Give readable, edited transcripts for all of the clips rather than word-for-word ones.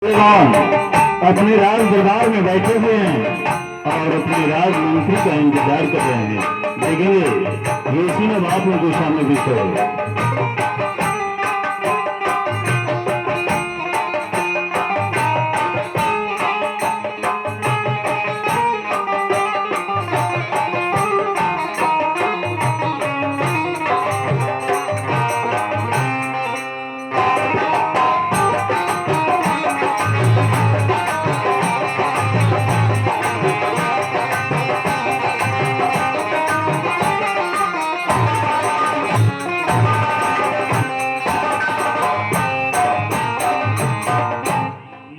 भगवान अपने राज दरबार में बैठे हुए हैं और अपने राजमंत्री का इंतजार कर रहे हैं। देखेंगे ये इसी नवाब के सामने बैठे।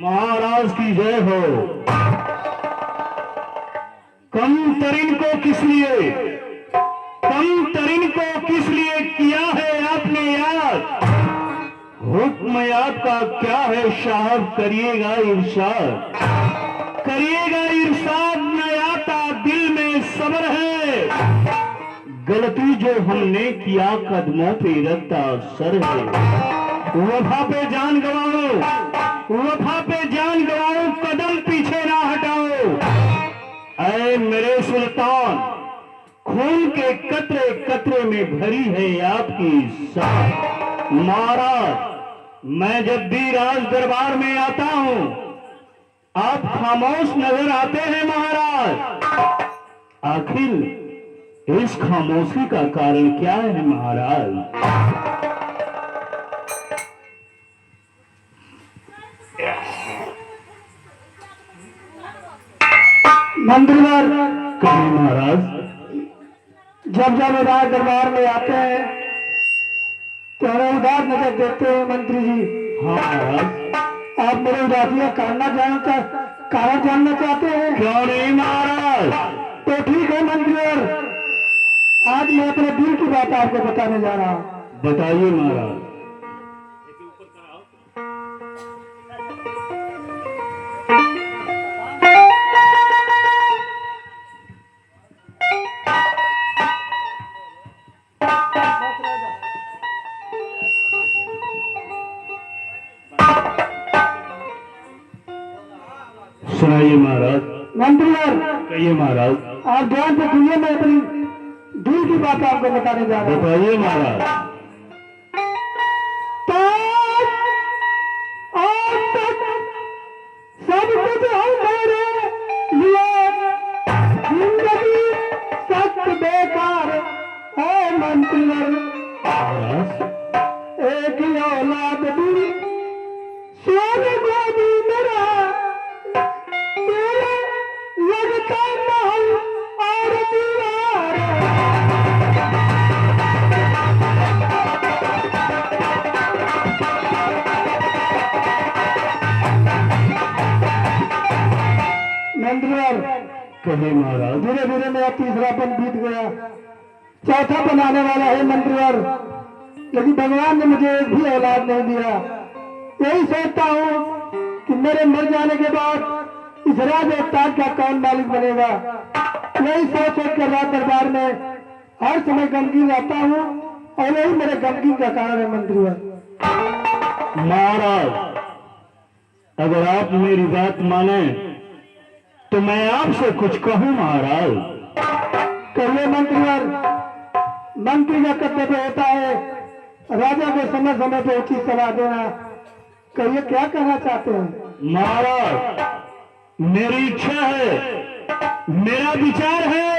महाराज की जय हो। कम तरीन को किस लिए किया है आपने याद? हुक्म याद का क्या है साहब, करिएगा इरशाद न आता दिल में सब्र है। गलती जो हमने किया कदमों पे रखता सर है। वफा पे जान गवाओ कदम पीछे ना हटाओ। ऐ मेरे सुल्तान खून के कतरे कतरे में भरी है आपकी साथ। महाराज मैं जब भी राज दरबार में आता हूं आप खामोश नजर आते हैं महाराज। आखिर इस खामोशी का कारण क्या है महाराज? मंत्रीवर कहीं महाराज जब राज दरबार में आते हैं तो हमें उदास नजर देते हैं मंत्री जी। हाँ महाराज। आप मेरे उदासी का कारण जानना चाहते हैं? क्यों नहीं महाराज। तो ठीक है मंत्रीवर, आज मैं अपने दिल की बात आपको बताने जा रहा हूँ। बताइए महाराज। सुनाइए महाराज। मंत्रीवर कहिए महाराज। आप ध्यान से सुनिए, मैं अपनी दिल की बात आपको बताने जा रहा हूँ। बताइए महाराज। सब कुछ हमारे लिए जिंदगी सख्त बेकार है मंत्रीवर। एक ही औलाद भी सोने को भी मेरा लगता महल और दीवार। मंत्रीवर कहिए महाराज। धीरे धीरे मेरा तीसरापन बीत गया, चौथा बनाने वाला है मंत्रीवर, लेकिन भगवान ने मुझे एक भी औलाद नहीं दिया। यही सोचता हूँ कि मेरे मर जाने के बाद इस राज और ताज का कौन मालिक बनेगा। यही सोच कर राज दरबार में हर समय गमगीन रहता हूँ और यही मेरे गमगीन का कारण है मंत्रीवर। महाराज अगर आप मेरी बात माने तो मैं आपसे कुछ कहूं महाराज। कहिए मंत्रीवर। मंत्री का कर्तव्य होता है राजा को समय समय पर उचित सलाह देना। कहिए क्या कहना चाहते हैं? महाराज मेरी इच्छा है, मेरा विचार है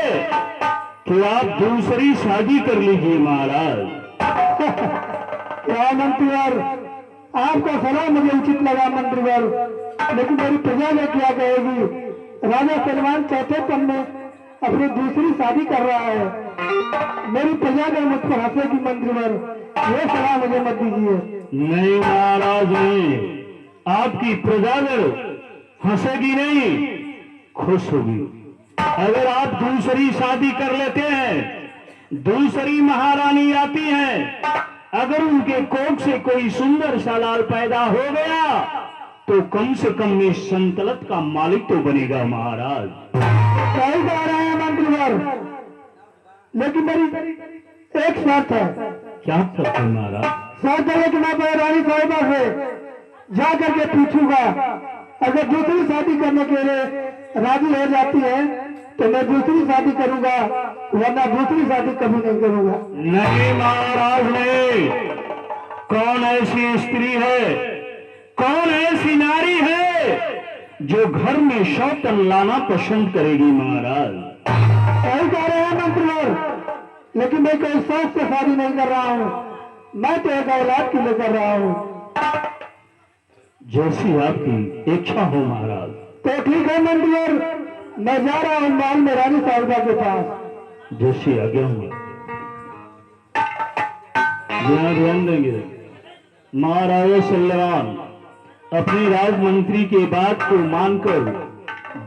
कि आप दूसरी शादी कर लीजिए महाराज। क्या मंत्रीवर, आपका सलाह मुझे उचित लगा मंत्रीवर, लेकिन मेरी प्रजा ने क्या कहेगी? राजा सलमान चौथे पन में अपनी दूसरी शादी कर रहा है। मेरी प्रजा ने मुझ पर हंसेगी मंत्रीवर, ये सलाह मुझे मत दीजिए। नहीं महाराज नहीं, आपकी प्रजा हंसेगी नहीं, खुश होगी। अगर आप दूसरी शादी कर लेते हैं, दूसरी महारानी आती हैं, अगर उनके कोख से कोई सुंदर सा लाल पैदा हो गया तो कम से कम इस संतलत का मालिक तो बनेगा महाराज। सही कह रहे हैं मंत्रीवर, लेकिन मेरी एक शर्त है। क्या शर्त है महाराज? शर्त है कि मैं रानी साहिबा से जा करके पूछूंगा, अगर दूसरी शादी करने के लिए राजी हो जाती है तो मैं दूसरी शादी करूंगा, वरना दूसरी शादी कभी नहीं करूंगा। नहीं महाराज नहीं। कौन ऐसी स्त्री है, कौन ऐसी नारी है जो घर में शौतन लाना पसंद करेगी महाराज? सही कह रहे हैं मंत्रीवर, लेकिन मैं कोई शौक से शादी नहीं कर रहा हूँ, मैं तो एक औलाद के लिए कर रहा हूँ। जैसी आपकी इच्छा हो महाराज। तो ठीक है मंत्रीवर, मैं जा रहा हूँ महल में रानी साहिबा के पास। जैसी आज्ञा हो। ध्यान देंगे महाराज सल्लवान अपने राजमंत्री के बात को मानकर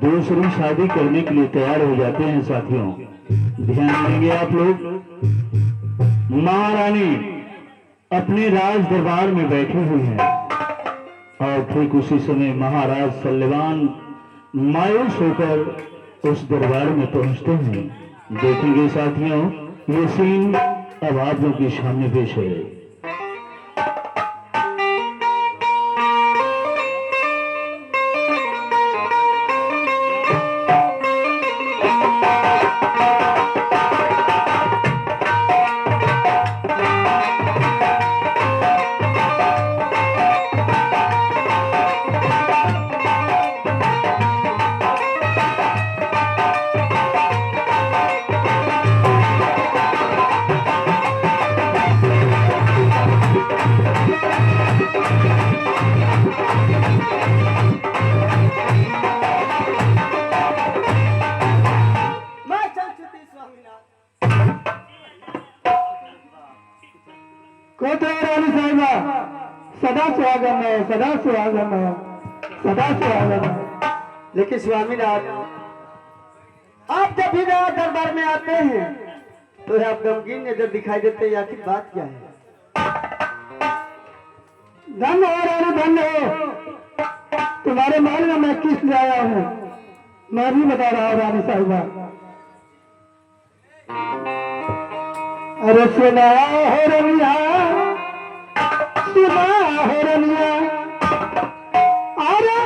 दूसरी शादी करने के लिए तैयार हो जाते हैं। साथियों ध्यान देंगे आप लोग। महारानी अपने राज दरबार में बैठी हुई हैं और ठीक उसी समय महाराज सल्लवान मायूस होकर उस दरबार में पहुंचते हैं। देखेंगे साथियों, ये सीन अब आप लोगों के सामने पेश है। रानी साहिबा सदा सुहागन है, सदा सुहागन है, सदा सुहागन है। लेकिन स्वामीनाथ, आप जब भी मेरा दरबार में आते हैं तो आप गमगीन नजर दिखाई देते हैं, आखिर बात क्या है? धन्य हो रानी, धन्य हो। तुम्हारे महल में मैं किस ले आया हूँ मैं भी बता रहा हूँ रानी साहिबा। अरे सुना हो रनिया, सुना हो रनिया, अरे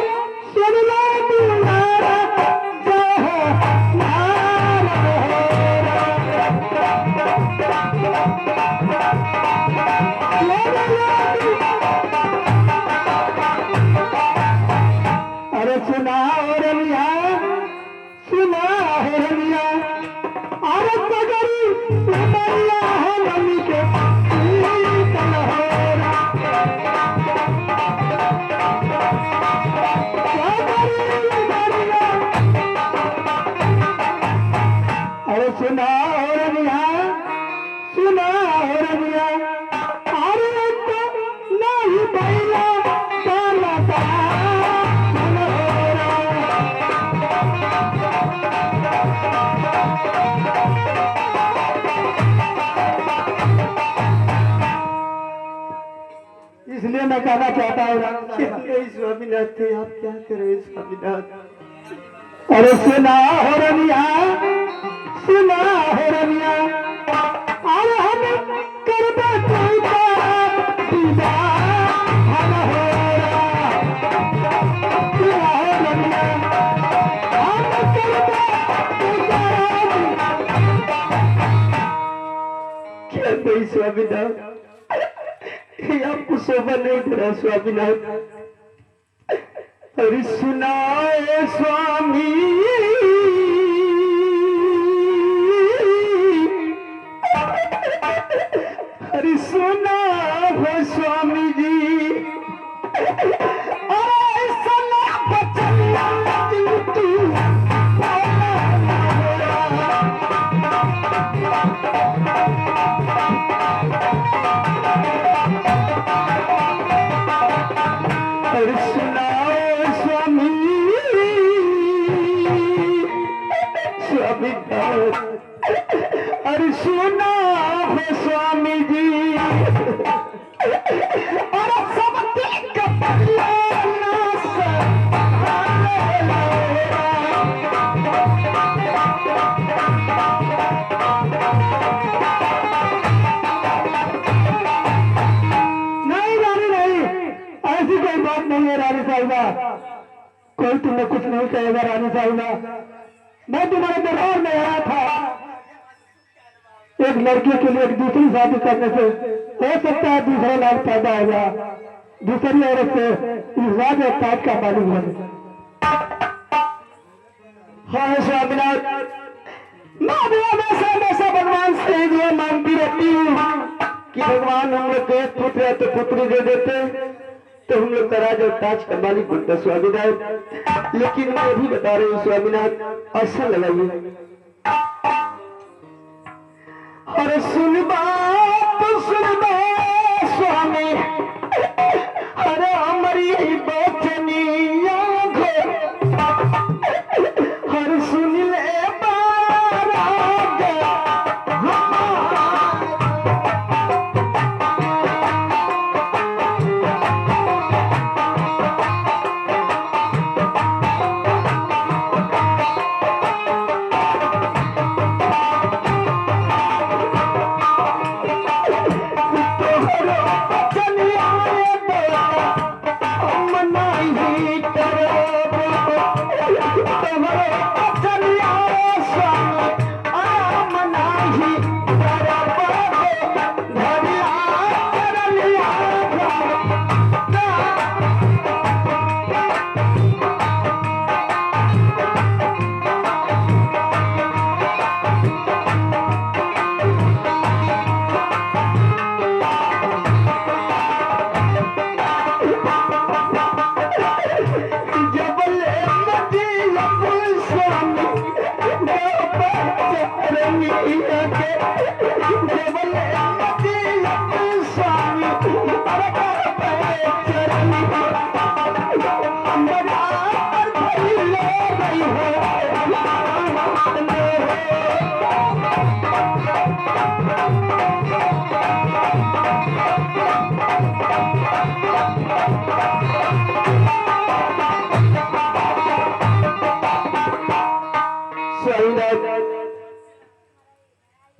सुन लो तुम्हारा अरे सुना हो रनिया, सुना हो रनिया, अरे पगड़ी उमरिया हो मम्मी के कीर्तन हो रहा। पगड़ी उमरिया, अरे सुना हो रनिया, सुना हो रनिया, अरे तो नहीं बैला काला कान हो रहा। इसलिए मैं कहना चाहता हूँ स्वामीनाथ थे, आप क्या करें स्वामीनाथ। अरे सुना हो रनिया, सुना हो रनिया, अरे हम करबे कोई दीदार हम हो रहा। सुना हो रनिया, हम करबे क्या कोई स्वामीनाथ, ये आपको शोभा नहीं दे रहा स्वामीनाथ। अरे सुनाए स्वामी, अरे सुना हो स्वामी जी, अरे सुना बचनिया तू अरे सुनाओ स्वामी, कोई तुम्हें कुछ नहीं कहेगा रानी साहिबा। मैं तुम्हारे दरबार में आया था एक लड़के के लिए एक दूसरी शादी करने से हो सकता है दूसरा लाभ पैदा होगा, दूसरी औरत से इस ताज का मालिक बने। हाँ स्वामीनाथ, मैं भी हमेशा भगवान से ये मांगती रहती हूँ कि भगवान हम लोग को एक पुत्र है तो पुत्री दे देते तो हम लोग का राज और ताज का मालिक बनता स्वामीनाथ। लेकिन मैं भी बता रही हूँ स्वामीनाथ, ऐसा लगाइए अरे सुन बात स्वामी, अरे हमारी बचनिया हर सुन ले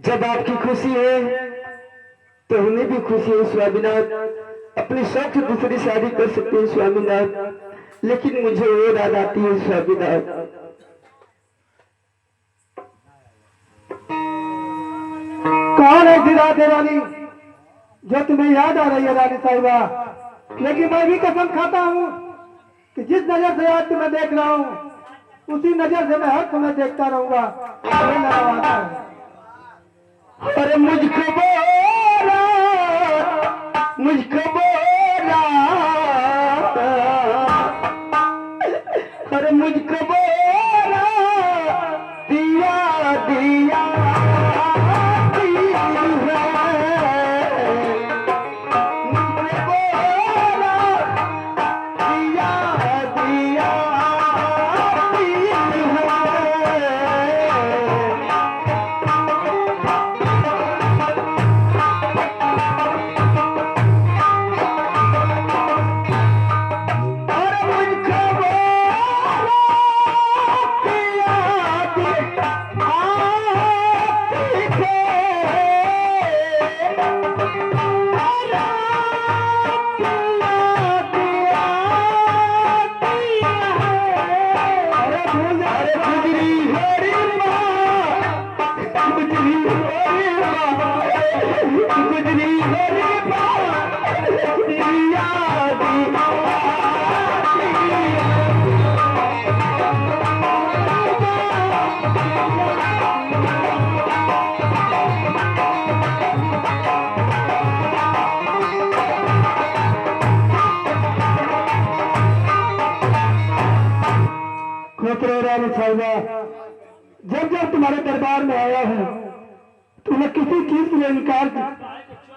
जब आपकी खुशी है तो हमें भी खुशी है स्वामीनाथ। अपने शौक से दूसरी शादी कर सकते हैं स्वामीनाथ, लेकिन मुझे वो याद आती है स्वामीनाथ। कौन है सिरा देवानी जो तुम्हें याद आ रही है रानी साहिबा? लेकिन मैं भी कसम खाता हूँ कि जिस नजर से आज तुम्हें देख रहा हूँ उसी नजर से मैं हर समय देखता रहूंगा। अरे मुझको बोला अरे मुझको बोला दिया दिया जब जब तुम्हारे दरबार में आया हूँ तुम्हें किसी चीज के लिए इनकार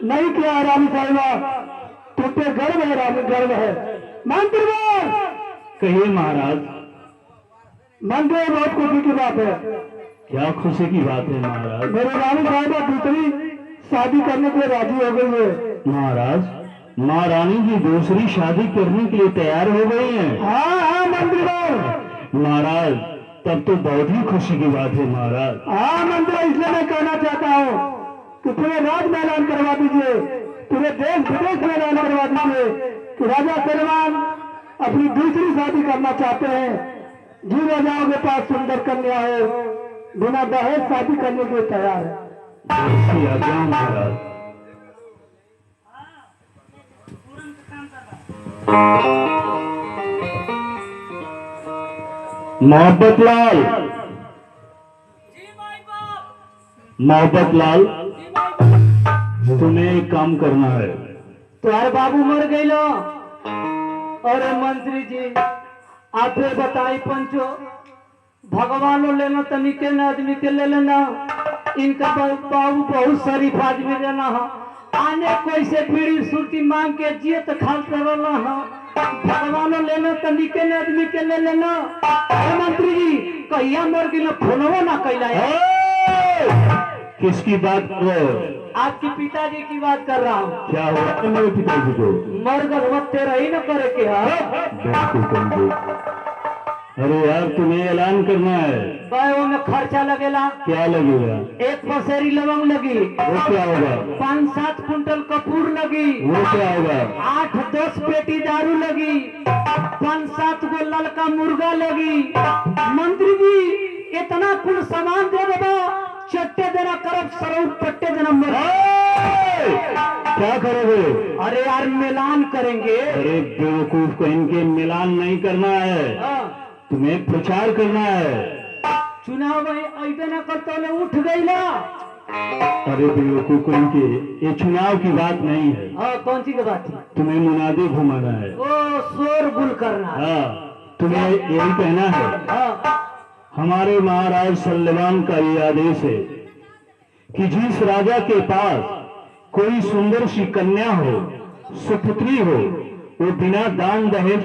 नहीं किया रानी साहिबा। तुम पे गर्व है रानी, गर्व है। मंत्री कहिए महाराज। मंत्री बहुत खुशी की बात है। क्या खुशी की बात है महाराज? मेरी रानी साहिबा दूसरी शादी करने के लिए राजी हो गई है। महाराज, महारानी जी दूसरी शादी करने के लिए तैयार हो गई हैं? हाँ मंत्री महाराज, तब तो बहुत ही खुशी की बात है महाराज। हाँ मंत्री, इसलिए मैं कहना चाहता हूँ कि पूरे राज में ऐलान करवा दीजिए, पूरे देश विदेश में ऐलान करवा दीजिए कि राजा सलमान अपनी दूसरी शादी करना चाहते हैं। जी राजाओं के पास सुंदर कन्या है, बिना दहेज शादी करने के लिए तैयार है। जैसी आज्ञा महाराज। मोहब्बत लाल, मोहब्बत लाल, तुम्हें एक काम करना है। तुम्हारे बाबू मर गए लो। अरे मंत्री जी आप बताई पंचो, भगवान लेना तो निके न आदमी के ले लेना। इनका बाबू बहुत शरीफ आदमी रहना है, आने कोई से बीड़ी सुरती मांग के जिए तो खाते रहना है। भगवान लेना तो निके न आदमी के ले लेना। अरे मंत्री जी कहिया मर गई फोनवो ना कैला। किसकी बात कर रहे हो? आपके पिताजी की बात कर रहा हूँ। क्या हुआ मेरे पिताजी को? मरगर मत तेरा ही न करे के। बिल्कुल कमजोर। अरे यार तुम्हें ऐलान करना है। भाई में खर्चा लगेला। क्या लगेगा? एक पसेरी लवंग लगी। वो क्या होगा? 5-7 कुंटल कपूर लगी। वो क्या होगा? 8-10 पेटी दारू लगी। 5-7 गो ललका मुर्गा लगी। मंत्री जी इतना कुल सामान दे देगा, चट्टे देना करब सरऊ पट्टे देना मर। क्या करोगे? अरे यार मिलान करेंगे। अरे बेवकूफ कहीं के मिलान नहीं करना है, तुम्हें प्रचार करना है। चुनाव ऐसे न करते उठ गई ना। अरे बेवकूफ कहीं के ये चुनाव की बात नहीं है। हाँ कौन सी की बात है? तुम्हें मुनादी घुमाना है। ओ शोरगुल करना। हाँ तुम्हें यही कहना है। हाँ हमारे महाराज सल्लवान का ये आदेश है कि जिस राजा के पास कोई सुंदर सी कन्या हो, सुपुत्री हो, वो बिना दान दहेज